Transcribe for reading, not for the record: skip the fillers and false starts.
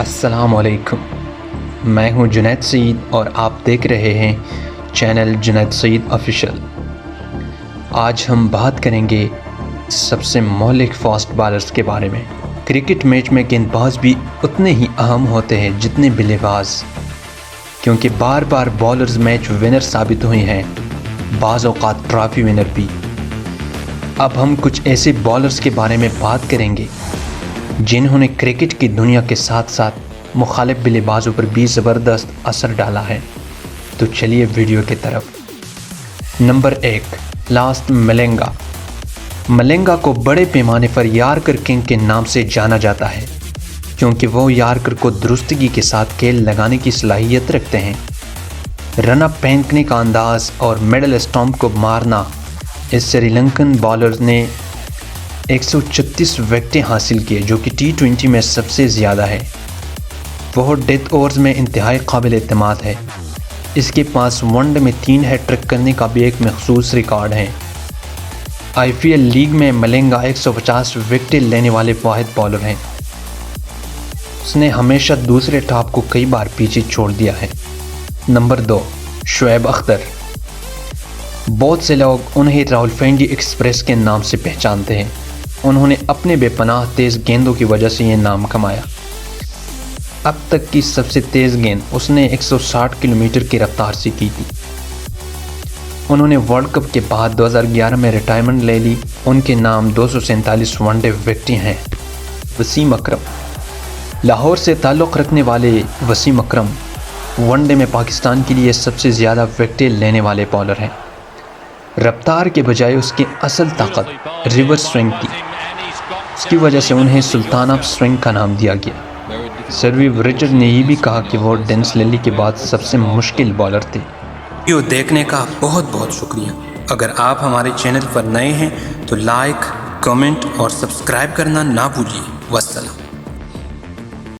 السلام علیکم، میں ہوں جنید سعید اور آپ دیکھ رہے ہیں چینل جنید سعید آفیشیل۔ آج ہم بات کریں گے سب سے مہلک فاسٹ بالرز کے بارے میں۔ کرکٹ میچ میں گیند باز بھی اتنے ہی اہم ہوتے ہیں جتنے بلے باز، کیونکہ بار بار بالرز میچ ونر ثابت ہوئے ہیں، بعض اوقات ٹرافی ونر بھی۔ اب ہم کچھ ایسے بالرز کے بارے میں بات کریں گے جنہوں نے کرکٹ کی دنیا کے ساتھ ساتھ مخالف بلے بازوں پر بھی زبردست اثر ڈالا ہے۔ تو چلیے ویڈیو کی طرف۔ Number 1، last Malinga. ملنگا کو بڑے پیمانے پر یارکر کنگ کے نام سے جانا جاتا ہے، کیونکہ وہ یارکر کو درستگی کے ساتھ کیل لگانے کی صلاحیت رکھتے ہیں۔ رن اپ پھینکنے کا انداز اور مڈل اسٹمپ کو مارنا، اس سری لنکن بالرز نے 136 وکٹیں حاصل کیے، جو کہ T20 میں سب سے زیادہ ہے۔ وہ ڈیتھ اوورز میں انتہائی قابل اعتماد ہے۔ اس کے پاس ون ڈے میں 3 ہیٹ ٹرک کرنے کا بھی ایک مخصوص ریکارڈ ہے۔ IPL لیگ میں ملنگا 150 وکٹیں لینے والے واحد بالر ہیں۔ اس نے ہمیشہ دوسرے ٹاپ کو کئی بار پیچھے چھوڑ دیا ہے۔ نمبر 2، شعیب اختر۔ بہت سے لوگ انہیں راولپنڈی ایکسپریس کے نام سے پہچانتے ہیں۔ انہوں نے اپنے بے پناہ تیز گیندوں کی وجہ سے یہ نام کمایا۔ اب تک کی سب سے تیز گیند اس نے 160 کلومیٹر کی رفتار سے کی تھی۔ انہوں نے ورلڈ کپ کے بعد 2011 میں ریٹائرمنٹ لے لی۔ ان کے نام 247 ون ڈے وکٹیں ہیں۔ وسیم اکرم۔ لاہور سے تعلق رکھنے والے وسیم اکرم ون ڈے میں پاکستان کے لیے سب سے زیادہ وکٹیں لینے والے بالر ہیں۔ رفتار کے بجائے اس کی اصل طاقت ریورس سوئنگ تھی، اس کی وجہ سے انہیں سلطان آف سوئنگ کا نام دیا گیا۔ سرویو رچرڈ نے یہ بھی کہا کہ وہ ڈینس لیلی کے بعد سب سے مشکل بالر تھے۔ ویڈیو دیکھنے کا بہت بہت شکریہ۔ اگر آپ ہمارے چینل پر نئے ہیں تو لائک، کمنٹ اور سبسکرائب کرنا نہ بھولیے۔ والسلام۔